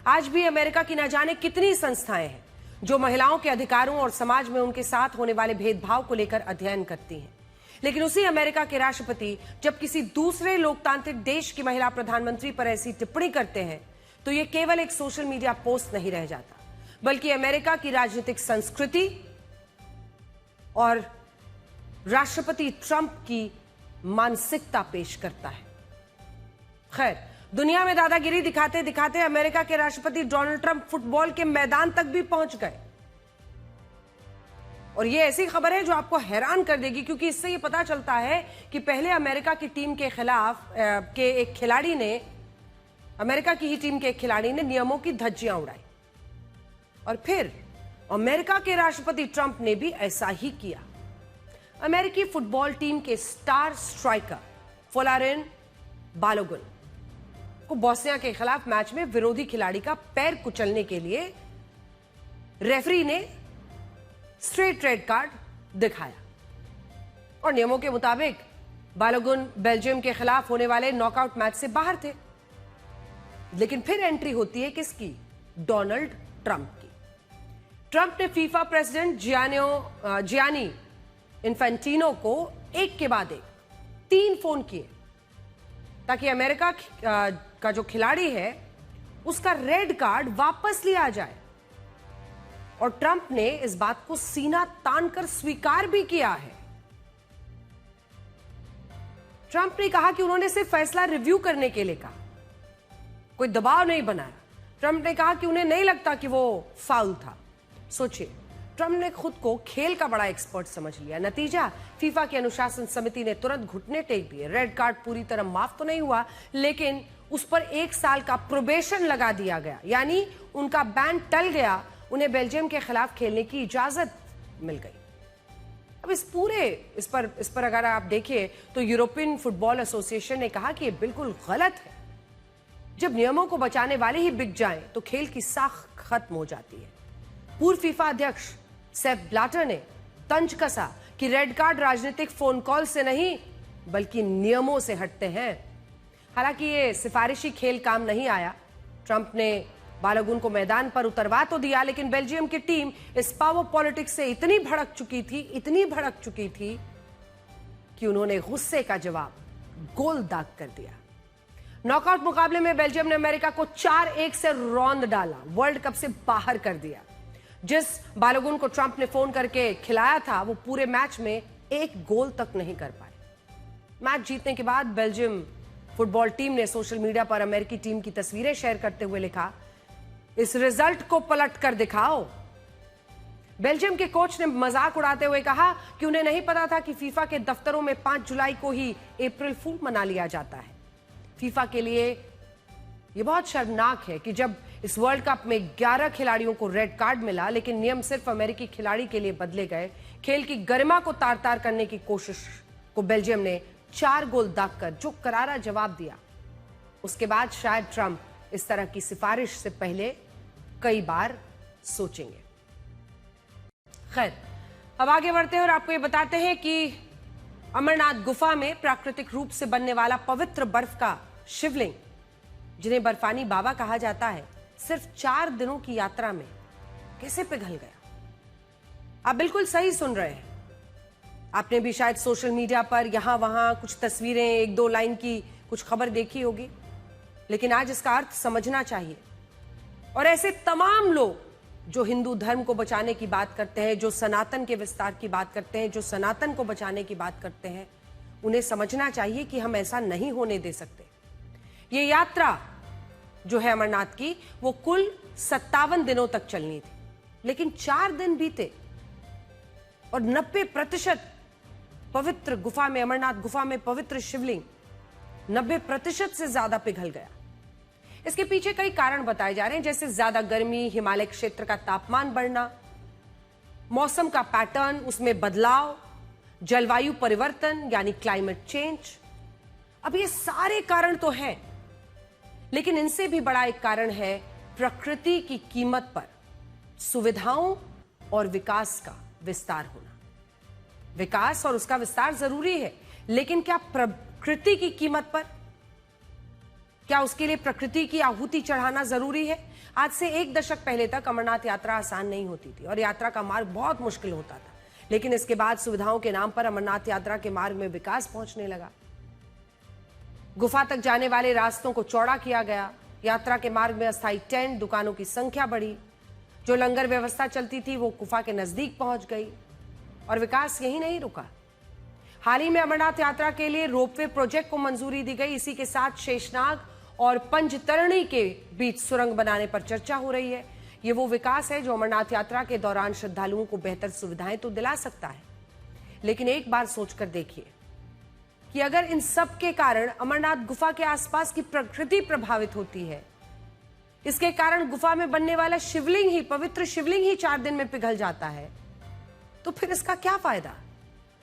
आज भी अमेरिका की न जाने कितनी संस्थाएं हैं जो महिलाओं के अधिकारों और समाज में उनके साथ होने वाले भेदभाव को लेकर अध्ययन करती हैं। लेकिन उसी अमेरिका के राष्ट्रपति जब किसी दूसरे लोकतांत्रिक देश की महिला प्रधानमंत्री पर ऐसी टिप्पणी करते हैं तो यह केवल एक सोशल मीडिया पोस्ट नहीं रह जाता, बल्कि अमेरिका की राजनीतिक संस्कृति और राष्ट्रपति ट्रंप की मानसिकता पेश करता है। खैर, दुनिया में दादागिरी दिखाते दिखाते अमेरिका के राष्ट्रपति डोनाल्ड ट्रंप फुटबॉल के मैदान तक भी पहुंच गए। और यह ऐसी खबर है जो आपको हैरान कर देगी, क्योंकि इससे यह पता चलता है कि पहले अमेरिका की टीम के खिलाफ एक खिलाड़ी ने, अमेरिका की ही टीम के एक खिलाड़ी ने नियमों की धज्जियां उड़ाई और फिर अमेरिका के राष्ट्रपति ट्रंप ने भी ऐसा ही किया। अमेरिकी फुटबॉल टीम के स्टार स्ट्राइकर फोलारिन बालोगुन को बोस्निया के खिलाफ मैच में विरोधी खिलाड़ी का पैर कुचलने के लिए रेफरी ने स्ट्रेट रेड कार्ड दिखाया और नियमों के मुताबिक बालोगुन बेल्जियम के खिलाफ होने वाले नॉकआउट मैच से बाहर थे। लेकिन फिर एंट्री होती है किसकी? डोनाल्ड ट्रंप की। ट्रंप ने फीफा प्रेसिडेंट जियानी इन्फेंटिनो को एक के बाद एक 3 फोन किए ताकि अमेरिका का जो खिलाड़ी है उसका रेड कार्ड वापस लिया जाए। और ट्रंप ने इस बात को सीना तानकर स्वीकार भी किया है। ट्रंप ने कहा कि उन्होंने सिर्फ फैसला रिव्यू करने के लिए कहा, कोई दबाव नहीं बनाया। ट्रंप ने कहा कि उन्हें नहीं लगता कि वो फाउल था। सोचिए, ट्रंप ने खुद को खेल का बड़ा एक्सपर्ट समझ लिया। नतीजा, फीफा की अनुशासन समिति ने तुरंत घुटने टेक दिए। रेड कार्ड पूरी तरह माफ तो नहीं हुआ, लेकिन उस पर 1 साल का प्रोबेशन लगा दिया गया, यानी उनका बैन टल गया। उन्हें बेल्जियम के खिलाफ खेलने की इजाजत मिल गई। अब इस पर अगर आप देखिए तो यूरोपियन फुटबॉल एसोसिएशन ने कहा कि यह बिल्कुल गलत है। जब नियमों को बचाने वाले ही बिक जाएं तो खेल की साख खत्म हो जाती है। पूर्व फीफा अध्यक्ष सेप ब्लाटर ने तंज कसा कि रेड कार्ड राजनीतिक फोन कॉल से नहीं बल्कि नियमों से हटते हैं। हालांकि ये सिफारिशी खेल काम नहीं आया। ट्रंप ने बालोगुन को मैदान पर उतरवा तो दिया, लेकिन बेल्जियम की टीम इस पावर पॉलिटिक्स से इतनी भड़क चुकी थी कि उन्होंने गुस्से का जवाब गोल दाग कर दिया। नॉकआउट मुकाबले में बेल्जियम ने अमेरिका को 4-1 से रौंद डाला, वर्ल्ड कप से बाहर कर दिया। जिस बालोगुन को ट्रंप ने फोन करके खिलाया था वो पूरे मैच में 1 गोल तक नहीं कर पाए। मैच जीतने के बाद बेल्जियम फुटबॉल टीम ने सोशल मीडिया पर अमेरिकी टीम की तस्वीरें शेयर करते हुए लिखा, इस रिजल्ट को पलट कर दिखाओ। बेल्जियम के कोच ने मजाक उड़ाते हुए कहा कि उन्हें नहीं पता था कि फीफा के दफ्तरों में 5 जुलाई को ही अप्रैल फूल मना लिया जाता है। फीफा के लिए यह बहुत शर्मनाक है कि जब इस वर्ल्ड कप में 11 खिलाड़ियों को रेड कार्ड मिला, लेकिन नियम सिर्फ अमेरिकी खिलाड़ी के लिए बदले गए। खेल की गरिमा को तार-तार करने की कोशिश को बेल्जियम ने 4 गोल दागकर जो करारा जवाब दिया, उसके बाद शायद ट्रंप इस तरह की सिफारिश से पहले कई बार सोचेंगे। खैर, अब आगे बढ़ते हैं और आपको ये बताते हैं कि अमरनाथ गुफा में प्राकृतिक रूप से बनने वाला पवित्र बर्फ का शिवलिंग, जिन्हें बर्फानी बाबा कहा जाता है, सिर्फ 4 दिनों की यात्रा में कैसे पिघल गया। आप बिल्कुल सही सुन रहे हैं। आपने भी शायद सोशल मीडिया पर यहां वहां कुछ तस्वीरें, 1-2 लाइन की कुछ खबर देखी होगी, लेकिन आज इसका अर्थ समझना चाहिए। और ऐसे तमाम लोग जो हिंदू धर्म को बचाने की बात करते हैं, जो सनातन के विस्तार की बात करते हैं, जो सनातन को बचाने की बात करते हैं, उन्हें समझना चाहिए कि हम ऐसा नहीं होने दे सकते। ये यात्रा जो है अमरनाथ की, वो कुल 57 दिनों तक चलनी थी, लेकिन 4 दिन बीते और 90% पवित्र गुफा में, अमरनाथ गुफा में पवित्र शिवलिंग 90% से ज्यादा पिघल गया। इसके पीछे कई कारण बताए जा रहे हैं, जैसे ज्यादा गर्मी, हिमालय क्षेत्र का तापमान बढ़ना, मौसम का पैटर्न, उसमें बदलाव, जलवायु परिवर्तन यानी क्लाइमेट चेंज। अब ये सारे कारण तो हैं, लेकिन इनसे भी बड़ा एक कारण है प्रकृति की कीमत पर सुविधाओं और विकास का विस्तार होना। विकास और उसका विस्तार जरूरी है, लेकिन क्या प्रकृति की कीमत पर, क्या उसके लिए प्रकृति की आहुति चढ़ाना जरूरी है? आज से 1 दशक पहले तक अमरनाथ यात्रा आसान नहीं होती थी और यात्रा का मार्ग बहुत मुश्किल होता था। लेकिन इसके बाद सुविधाओं के नाम पर अमरनाथ यात्रा के मार्ग में विकास पहुंचने लगा। गुफा तक जाने वाले रास्तों को चौड़ा किया गया। यात्रा के मार्ग में अस्थायी टेंट, दुकानों की संख्या बढ़ी। जो लंगर व्यवस्था चलती थी वो गुफा के नजदीक पहुंच गई और विकास यही नहीं रुका। हाल ही में अमरनाथ यात्रा के लिए रोपवे प्रोजेक्ट को मंजूरी दी गई। इसी के साथ शेषनाग और पंचतरणी के बीच सुरंग बनाने पर चर्चा हो रही है। ये वो विकास है जो अमरनाथ यात्रा के दौरान श्रद्धालुओं को बेहतर सुविधाएं तो दिला सकता है, लेकिन एक बार सोचकर देखिए कि अगर इन सब के कारण अमरनाथ गुफा के आसपास की प्रकृति प्रभावित होती है, इसके कारण गुफा में बनने वाला शिवलिंग ही, पवित्र शिवलिंग ही 4 दिन में पिघल जाता है, तो फिर इसका क्या फायदा।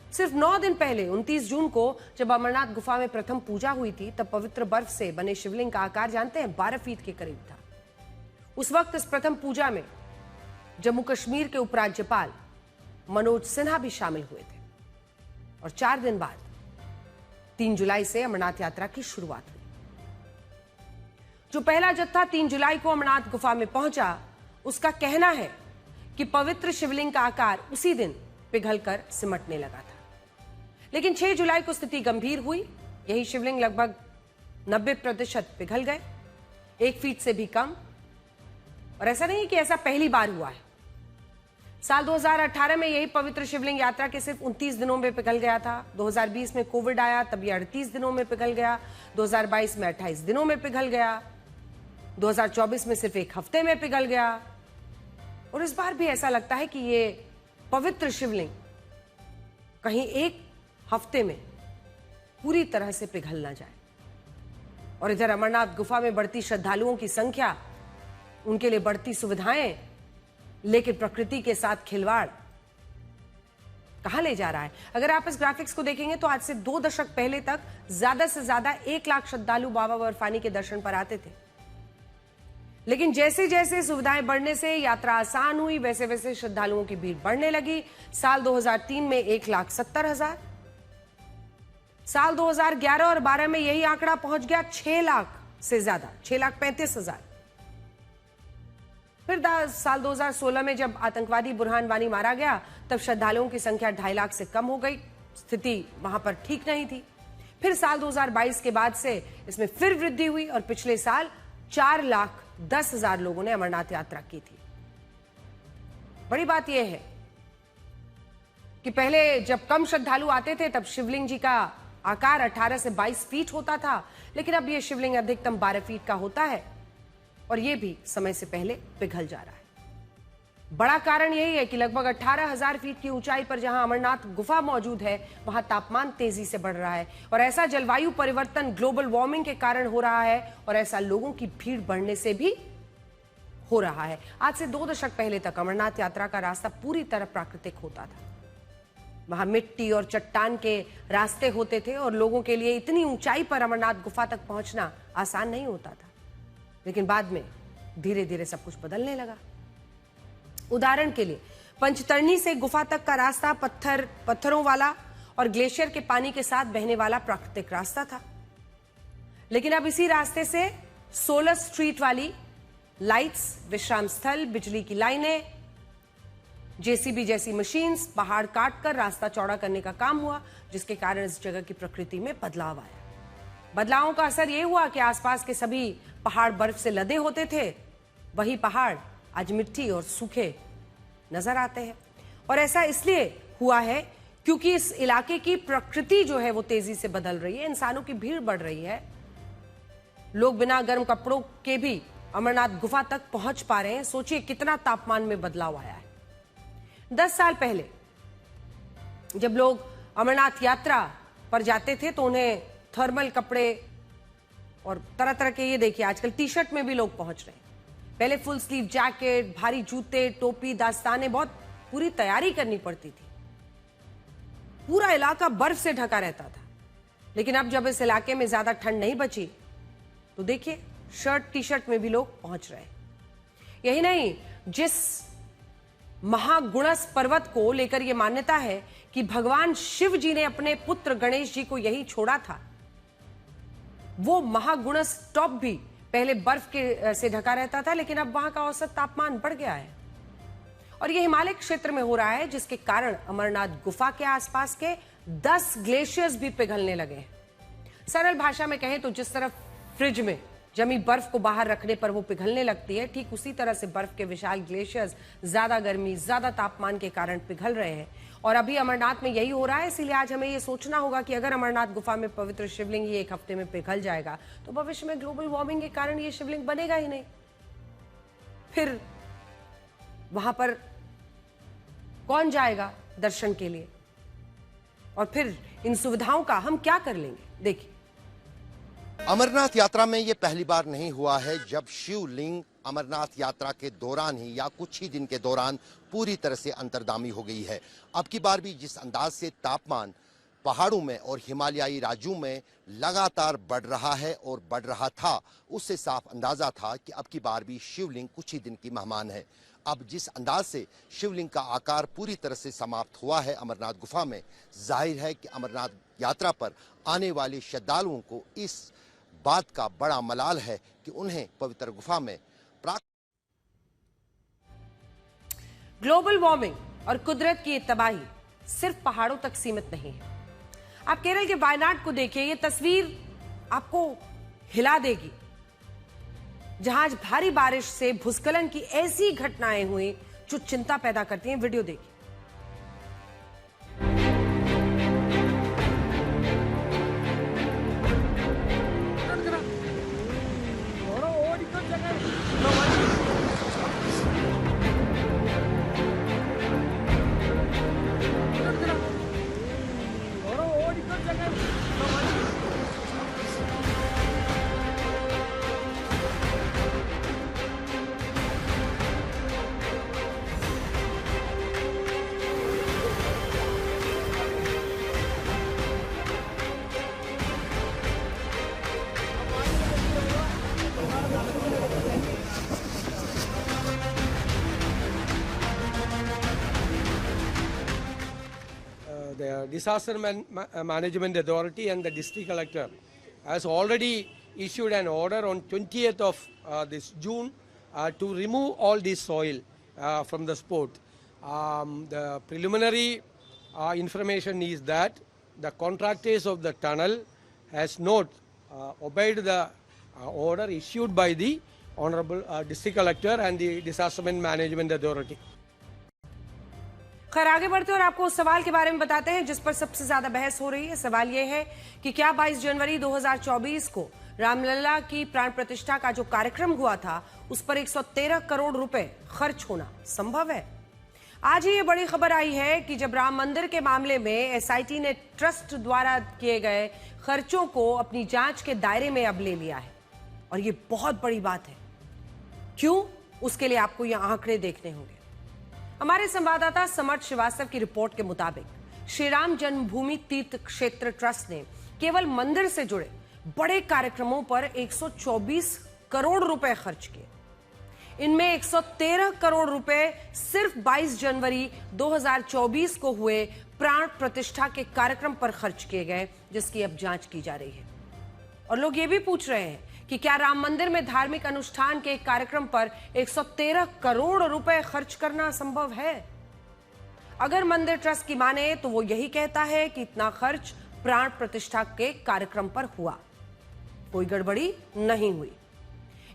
सिर्फ 9 दिन पहले 29 जून को जब अमरनाथ गुफा में प्रथम पूजा हुई थी, तब पवित्र बर्फ से बने शिवलिंग का आकार जानते हैं 12 फीट के करीब था। उस वक्त इस प्रथम पूजा में जम्मू कश्मीर के उपराज्यपाल मनोज सिन्हा भी शामिल हुए थे और 4 दिन बाद 3 जुलाई से अमरनाथ यात्रा की शुरुआत हुई। जो पहला जत्था 3 जुलाई को अमरनाथ गुफा में पहुंचा, उसका कहना है कि पवित्र शिवलिंग का आकार उसी दिन पिघलकर सिमटने लगा था। लेकिन 6 जुलाई को स्थिति गंभीर हुई। यही शिवलिंग लगभग 90% पिघल गए, 1 फीट से भी कम। और ऐसा नहीं कि ऐसा पहली बार हुआ है। साल 2018 में यही पवित्र शिवलिंग यात्रा के सिर्फ 29 दिनों में पिघल गया था। 2020 में कोविड आया, तब यह 38 दिनों में पिघल गया। 2022 में 28 दिनों में पिघल गया। 2024 में सिर्फ 1 हफ्ते में पिघल गया। और इस बार भी ऐसा लगता है कि ये पवित्र शिवलिंग कहीं 1 हफ्ते में पूरी तरह से पिघल ना जाए। और इधर अमरनाथ गुफा में बढ़ती श्रद्धालुओं की संख्या, उनके लिए बढ़ती सुविधाएं, लेकिन प्रकृति के साथ खिलवाड़ कहां ले जा रहा है। अगर आप इस ग्राफिक्स को देखेंगे तो आज से 2 दशक पहले तक ज्यादा से ज्यादा 1 लाख श्रद्धालु बाबा बर्फानी के दर्शन पर आते थे। लेकिन जैसे जैसे सुविधाएं बढ़ने से यात्रा आसान हुई, वैसे वैसे श्रद्धालुओं की भीड़ बढ़ने लगी। साल 2003 में 1,70,000, साल 2011 और 12 में यही आंकड़ा पहुंच गया 6 लाख से ज्यादा, 6,35,000। फिर साल 2016 में जब आतंकवादी बुरहान वानी मारा गया, तब श्रद्धालुओं की संख्या 2.5 लाख से कम हो गई। स्थिति वहां पर ठीक नहीं थी। फिर साल 2022 के बाद से इसमें फिर वृद्धि हुई और पिछले साल 4,10,000 लोगों ने अमरनाथ यात्रा की थी। बड़ी बात यह है कि पहले जब कम श्रद्धालु आते थे, तब शिवलिंग जी का आकार 18 से 22 फीट होता था, लेकिन अब यह शिवलिंग अधिकतम 12 फीट का होता है और यह भी समय से पहले पिघल जा रहा है। बड़ा कारण यही है कि लगभग 18,000 फीट की ऊंचाई पर जहां अमरनाथ गुफा मौजूद है, वहां तापमान तेजी से बढ़ रहा है और ऐसा जलवायु परिवर्तन, ग्लोबल वार्मिंग के कारण हो रहा है और ऐसा लोगों की भीड़ बढ़ने से भी हो रहा है। आज से 2 दशक पहले तक अमरनाथ यात्रा का रास्ता पूरी तरह प्राकृतिक होता था। वहां मिट्टी और चट्टान के रास्ते होते थे और लोगों के लिए इतनी ऊंचाई पर अमरनाथ गुफा तक पहुंचना आसान नहीं होता था। लेकिन बाद में धीरे धीरे सब कुछ बदलने लगा। उदाहरण के लिए पंचतरणी से गुफा तक का रास्ता पत्थरों वाला और ग्लेशियर के पानी के साथ बहने वाला प्राकृतिक रास्ता था। लेकिन अब इसी रास्ते से 16 स्ट्रीट वाली लाइट्स, विश्राम स्थल, बिजली की लाइनें, जेसीबी जैसी मशीन्स, पहाड़ काटकर रास्ता चौड़ा करने का काम हुआ, जिसके कारण इस जगह की प्रकृति में बदलाव आया। बदलावों का असर यह हुआ कि आसपास के सभी पहाड़ बर्फ से लदे होते थे, वही पहाड़ आज मिट्टी और सूखे नजर आते हैं। और ऐसा इसलिए हुआ है क्योंकि इस इलाके की प्रकृति जो है वो तेजी से बदल रही है, इंसानों की भीड़ बढ़ रही है। लोग बिना गर्म कपड़ों के भी अमरनाथ गुफा तक पहुंच पा रहे हैं। सोचिए कितना तापमान में बदलाव आया है। 10 साल पहले जब लोग अमरनाथ यात्रा पर जाते थे तो उन्हें थर्मल कपड़े और तरह तरह के, ये देखिए आजकल टी-शर्ट में भी लोग पहुंच रहे हैं। पहले फुल स्लीव जैकेट, भारी जूते, टोपी, दास्ताने, बहुत पूरी तैयारी करनी पड़ती थी। पूरा इलाका बर्फ से ढका रहता था। लेकिन अब जब इस इलाके में ज्यादा ठंड नहीं बची तो देखिए शर्ट टी-शर्ट में भी लोग पहुंच रहे हैं। यही नहीं, जिस महागुणस पर्वत को लेकर यह मान्यता है कि भगवान शिव जी ने अपने पुत्र गणेश जी को यही छोड़ा था, वो महागुणस टॉप भी पहले बर्फ के से ढका रहता था, लेकिन अब वहां का औसत तापमान बढ़ गया है और ये हिमालय क्षेत्र में हो रहा है, जिसके कारण अमरनाथ गुफा के आसपास के 10 ग्लेशियर्स भी पिघलने लगे हैं। सरल भाषा में कहें तो जिस तरह फ्रिज में जमी बर्फ को बाहर रखने पर वो पिघलने लगती है, ठीक उसी तरह से बर्फ के विशाल ग्लेशियर्स ज्यादा गर्मी, ज्यादा तापमान के कारण पिघल रहे हैं और अभी अमरनाथ में यही हो रहा है। इसीलिए आज हमें ये सोचना होगा कि अगर अमरनाथ गुफा में पवित्र शिवलिंग ये 1 हफ्ते में पिघल जाएगा तो भविष्य में ग्लोबल वार्मिंग के कारण ये शिवलिंग बनेगा ही नहीं। फिर वहां पर कौन जाएगा दर्शन के लिए और फिर इन सुविधाओं का हम क्या कर लेंगे? देखिए, अमरनाथ यात्रा में ये पहली बार नहीं हुआ है जब शिवलिंग अमरनाथ यात्रा के दौरान ही या कुछ ही दिन के दौरान पूरी तरह से अंतर्धामी हो गई है। अब की बार भी जिस अंदाज से तापमान पहाड़ों में और हिमालयी राज्यों में लगातार बढ़ रहा है और बढ़ रहा था, उससे साफ अंदाजा था कि अब की बार भी शिवलिंग कुछ ही दिन की मेहमान है। अब जिस अंदाज से शिवलिंग का आकार पूरी तरह से समाप्त हुआ है अमरनाथ गुफा में, जाहिर है कि अमरनाथ यात्रा पर आने वाले श्रद्धालुओं को इस बात का बड़ा मलाल है कि उन्हें पवित्र गुफा में ग्लोबल वार्मिंग और कुदरत की तबाही सिर्फ पहाड़ों तक सीमित नहीं है। आप केरल के वायनाड को देखिए, ये तस्वीर आपको हिला देगी, जहां आज भारी बारिश से भूस्खलन की ऐसी घटनाएं हुई जो चिंता पैदा करती हैं। वीडियो देखिए। The Disaster Management Authority and the district collector has already issued an order on 20th of this June to remove all this soil from the spot. The preliminary information is that the contractors of the tunnel has not obeyed the order issued by the Honorable District Collector and the Disaster Management Authority. खैर, आगे बढ़ते और आपको उस सवाल के बारे में बताते हैं जिस पर सबसे ज्यादा बहस हो रही है। सवाल यह है कि क्या 22 जनवरी 2024 को रामलला की प्राण प्रतिष्ठा का जो कार्यक्रम हुआ था उस पर 113 करोड़ रुपए खर्च होना संभव है? आज ही ये बड़ी खबर आई है कि जब राम मंदिर के मामले में एसआईटी ने ट्रस्ट द्वारा किए गए खर्चों को अपनी जांच के दायरे में अब ले लिया है और ये बहुत बड़ी बात है। क्यों? उसके लिए आपको ये आंकड़े देखने होंगे। हमारे संवाददाता समर्थ श्रीवास्तव की रिपोर्ट के मुताबिक श्री राम जन्मभूमि तीर्थ क्षेत्र ट्रस्ट ने केवल मंदिर से जुड़े बड़े कार्यक्रमों पर 124 करोड़ रुपए खर्च किए। इनमें 113 करोड़ रुपए सिर्फ 22 जनवरी 2024 को हुए प्राण प्रतिष्ठा के कार्यक्रम पर खर्च किए गए, जिसकी अब जांच की जा रही है। और लोग ये भी पूछ रहे हैं कि क्या राम मंदिर में धार्मिक अनुष्ठान के कार्यक्रम पर 113 करोड़ रुपए खर्च करना संभव है? अगर मंदिर ट्रस्ट की माने तो वो यही कहता है कि इतना खर्च प्राण प्रतिष्ठा के कार्यक्रम पर हुआ, कोई गड़बड़ी नहीं हुई।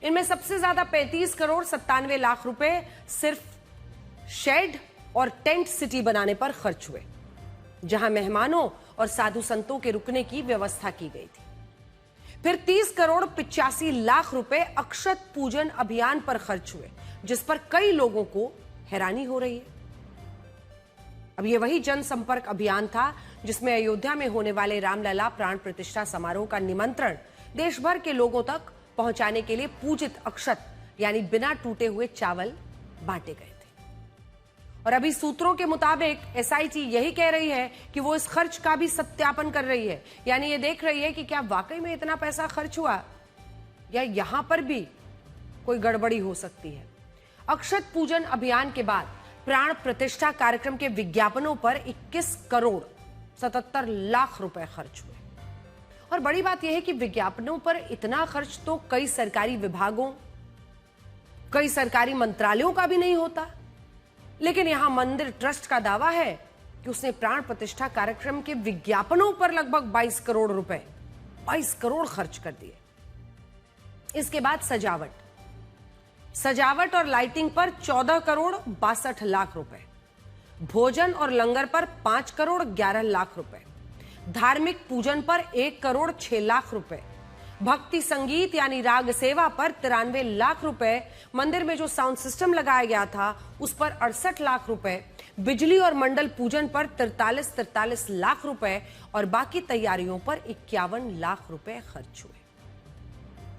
इनमें सबसे ज्यादा 35 करोड़ 97 लाख रुपए सिर्फ शेड और टेंट सिटी बनाने पर खर्च हुए, जहां मेहमानों और साधु संतों के रुकने की व्यवस्था की गई थी। फिर 30 करोड़ 85 लाख रुपए अक्षत पूजन अभियान पर खर्च हुए, जिस पर कई लोगों को हैरानी हो रही है। अब ये वही जनसंपर्क अभियान था जिसमें अयोध्या में होने वाले रामलला प्राण प्रतिष्ठा समारोह का निमंत्रण देश भर के लोगों तक पहुंचाने के लिए पूजित अक्षत यानी बिना टूटे हुए चावल बांटे गए थे। और अभी सूत्रों के मुताबिक एसआईटी यही कह रही है कि वो इस खर्च का भी सत्यापन कर रही है, यानी ये देख रही है कि क्या वाकई में इतना पैसा खर्च हुआ या यहां पर भी कोई गड़बड़ी हो सकती है। अक्षत पूजन अभियान के बाद प्राण प्रतिष्ठा कार्यक्रम के विज्ञापनों पर 21 करोड़ 77 लाख रुपए खर्च हुए और बड़ी बात यह है कि विज्ञापनों पर इतना खर्च तो कई सरकारी विभागों, कई सरकारी मंत्रालयों का भी नहीं होता। लेकिन यहां मंदिर ट्रस्ट का दावा है कि उसने प्राण प्रतिष्ठा कार्यक्रम के विज्ञापनों पर लगभग 22 करोड़ रुपए, 22 करोड़ खर्च कर दिए। इसके बाद सजावट और लाइटिंग पर 14 करोड़ 62 लाख रुपए, भोजन और लंगर पर 5 करोड़ 11 लाख रुपए, धार्मिक पूजन पर 1 करोड़ 6 लाख रुपए, भक्ति संगीत यानी राग सेवा पर 93 लाख रुपए, मंदिर में जो साउंड सिस्टम लगाया गया था उस पर 68 लाख रुपए, बिजली और मंडल पूजन पर 43 लाख रुपए और बाकी तैयारियों पर 51 लाख रुपए खर्च हुए।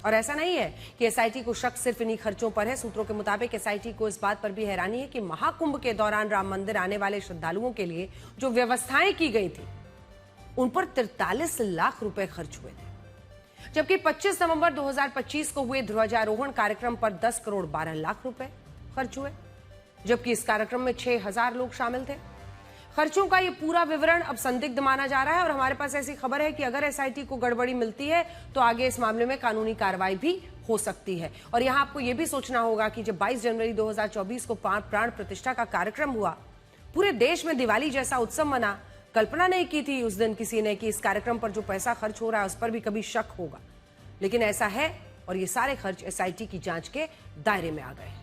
और ऐसा नहीं है कि एसआईटी को शक सिर्फ इन्हीं खर्चों पर है। सूत्रों के मुताबिक एसआईटी को इस बात पर भी हैरानी है कि महाकुंभ के दौरान राम मंदिर आने वाले श्रद्धालुओं के लिए जो व्यवस्थाएं की गई थी उन पर 43 लाख रुपए खर्च हुए थे, जबकि 25 नवंबर 2025 को हुए ध्वजारोहण कार्यक्रम पर 10 करोड़ 12 लाख रुपए खर्च हुए, जबकि इस कार्यक्रम में 6000 लोग शामिल थे। खर्चों का ये पूरा विवरण अब संदिग्ध माना जा रहा है और हमारे पास ऐसी खबर है कि अगर एसआईटी को गड़बड़ी मिलती है तो आगे इस मामले में कानूनी कार्रवाई भी हो सकती है। और यहां आपको यह भी सोचना होगा कि जब 22 जनवरी 2024 को प्राण प्रतिष्ठा का कार्यक्रम हुआ, पूरे देश में दिवाली जैसा उत्सव मना, कल्पना नहीं की थी उस दिन किसी ने कि इस कार्यक्रम पर जो पैसा खर्च हो रहा है उस पर भी कभी शक होगा। लेकिन ऐसा है और ये सारे खर्च एसआईटी की जांच के दायरे में आ गए हैं।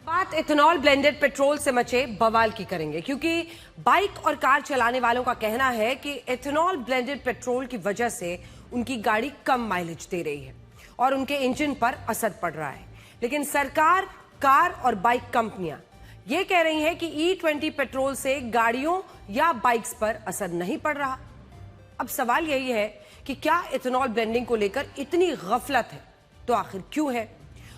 बात इथेनॉल ब्लेंडेड पेट्रोल से मचे बवाल की करेंगे, क्योंकि बाइक और कार चलाने वालों का कहना है कि इथेनॉल ब्लेंडेड पेट्रोल की वजह से उनकी गाड़ी कम माइलेज दे रही है और उनके इंजन पर असर पड़ रहा है। लेकिन सरकार, कार और बाइक कंपनियां ये कह रही हैं कि E20 पेट्रोल से गाड़ियों या बाइक्स पर असर नहीं पड़ रहा। अब सवाल यही है कि क्या इथेनॉल ब्लेंडिंग को लेकर इतनी गफलत है तो आखिर क्यों है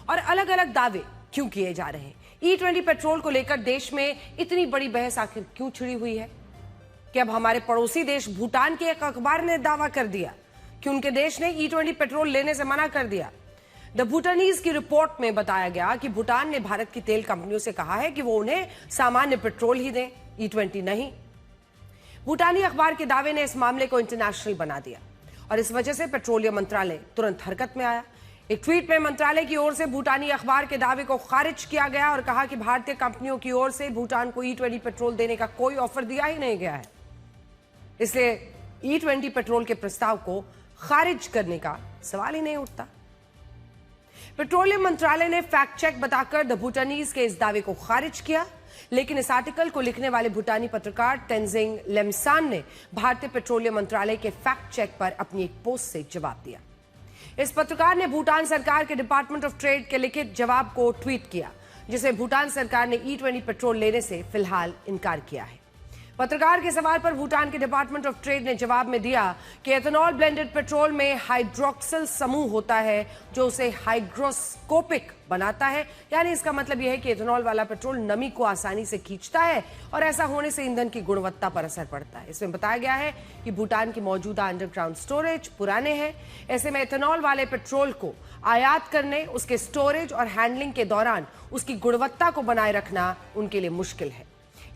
और अलग अलग दावे क्यों किए जा रहे हैं? E20 पेट्रोल को लेकर देश में इतनी बड़ी बहस आखिर क्यों छिड़ी हुई है कि अब हमारे पड़ोसी देश भूटान के एक अखबार ने दावा कर दिया कि उनके देश ने E20 पेट्रोल लेने से मना कर दिया। द भूटानीज की रिपोर्ट में बताया गया कि भूटान ने भारत की तेल कंपनियों से कहा है कि वो उन्हें सामान्य पेट्रोल ही दें, E20 नहीं। भूटानी अखबार के दावे ने इस मामले को इंटरनेशनल बना दिया और इस वजह से पेट्रोलियम मंत्रालय तुरंत हरकत में आया। एक ट्वीट में मंत्रालय की ओर से भूटानी अखबार के दावे को खारिज किया गया और कहा कि भारतीय कंपनियों की ओर से भूटान को E20 पेट्रोल देने का कोई ऑफर दिया ही नहीं गया है, इसलिए E20 पेट्रोल के प्रस्ताव को खारिज करने का सवाल ही नहीं उठता। पेट्रोलियम मंत्रालय ने फैक्ट चेक बताकर द भूटानीज के इस दावे को खारिज किया, लेकिन इस आर्टिकल को लिखने वाले भूटानी पत्रकार तेंजिंग लेमसान ने भारतीय पेट्रोलियम मंत्रालय के फैक्ट चेक पर अपनी एक पोस्ट से जवाब दिया। इस पत्रकार ने भूटान सरकार के डिपार्टमेंट ऑफ ट्रेड के लिखित जवाब को ट्वीट किया, जिसे भूटान सरकार ने E20 पेट्रोल लेने से फिलहाल इनकार किया है। पत्रकार के सवाल पर भूटान के डिपार्टमेंट ऑफ ट्रेड ने जवाब में दिया कि एथेनॉल ब्लेंडेड पेट्रोल में हाइड्रोक्सिल समूह होता है जो उसे हाइग्रोस्कोपिक बनाता है, यानी इसका मतलब यह है कि एथेनॉल वाला पेट्रोल नमी को आसानी से खींचता है और ऐसा होने से ईंधन की गुणवत्ता पर असर पड़ता है। इसमें बताया गया है कि भूटान की मौजूदा अंडरग्राउंड स्टोरेज पुराने हैं, ऐसे में एथेनॉल वाले पेट्रोल को आयात करने, उसके स्टोरेज और हैंडलिंग के दौरान उसकी गुणवत्ता को बनाए रखना उनके लिए मुश्किल है।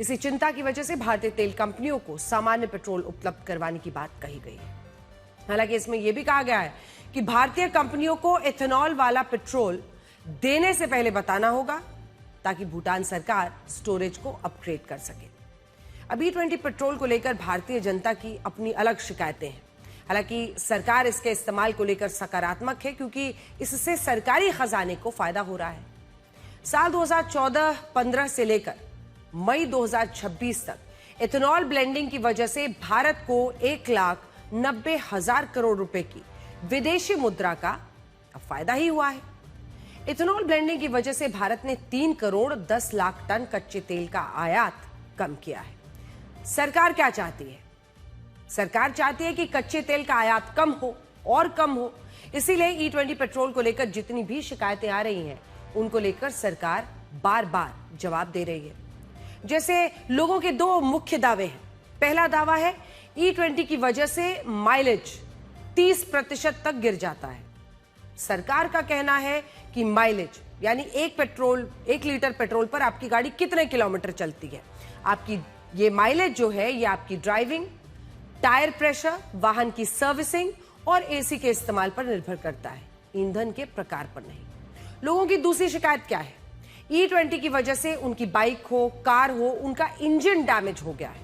इसी चिंता की वजह से भारतीय तेल कंपनियों को सामान्य पेट्रोल उपलब्ध करवाने की बात कही गई है। हालांकि इसमें यह भी कहा गया है कि भारतीय कंपनियों को एथेनॉल वाला पेट्रोल देने से पहले बताना होगा ताकि भूटान सरकार स्टोरेज को अपग्रेड कर सके। अब E20 पेट्रोल को लेकर भारतीय जनता की अपनी अलग शिकायतें हैं। हालांकि सरकार इसके इस्तेमाल को लेकर सकारात्मक है क्योंकि इससे सरकारी खजाने को फायदा हो रहा है। साल 2014-15 से लेकर मई 2026 तक एथेनॉल ब्लेंडिंग की वजह से भारत को 1,90,000 करोड़ रुपए की विदेशी मुद्रा का फायदा ही हुआ है। एथेनॉल ब्लेंडिंग की वजह से भारत ने 3 करोड़ 10 लाख टन कच्चे तेल का आयात कम किया है। सरकार क्या चाहती है? सरकार चाहती है कि कच्चे तेल का आयात कम हो और कम हो, इसीलिए E20 पेट्रोल को लेकर जितनी भी शिकायतें आ रही हैं उनको लेकर सरकार बार बार जवाब दे रही है। जैसे लोगों के दो मुख्य दावे हैं। पहला दावा है E20 की वजह से माइलेज 30% तक गिर जाता है। सरकार का कहना है कि माइलेज यानी एक लीटर पेट्रोल पर आपकी गाड़ी कितने किलोमीटर चलती है। आपकी ये माइलेज जो है ये आपकी ड्राइविंग, टायर प्रेशर, वाहन की सर्विसिंग और एसी के इस्तेमाल पर निर्भर करता है, ईंधन के प्रकार पर नहीं। लोगों की दूसरी शिकायत क्या है? E20 की वजह से उनकी बाइक हो, कार हो, उनका इंजन डैमेज हो गया है।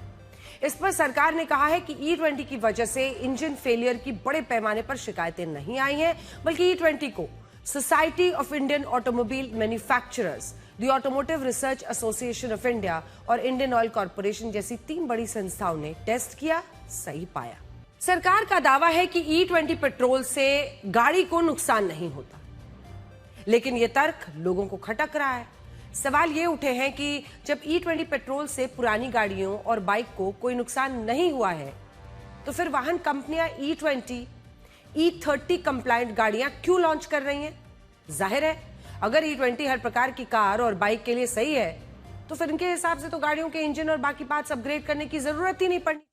इस पर सरकार ने कहा है कि E20 की वजह से इंजन फेलियर की बड़े पैमाने पर शिकायतें नहीं आई हैं, बल्कि E20 को society of Indian automobile manufacturers, the automotive research association of India और इंडियन ऑयल कॉर्पोरेशन जैसी 3 बड़ी संस्थाओं ने टेस्ट किया, सही पाया। सरकार का दावा है कि E20 पेट्रोल से गाड़ी को नुकसान नहीं होता, लेकिन यह तर्क लोगों को खटक रहा है। सवाल ये उठे हैं कि जब E20 पेट्रोल से पुरानी गाड़ियों और बाइक को कोई नुकसान नहीं हुआ है, तो फिर वाहन कंपनियां E20, E30 कंप्लायंट गाड़ियां क्यों लॉन्च कर रही हैं? जाहिर है, अगर E20 हर प्रकार की कार और बाइक के लिए सही है, तो फिर इनके हिसाब से तो गाड़ियों के इंजन और बाकी पार्ट्स अपग्रेड करने की जरूरत ही नहीं पड़नी।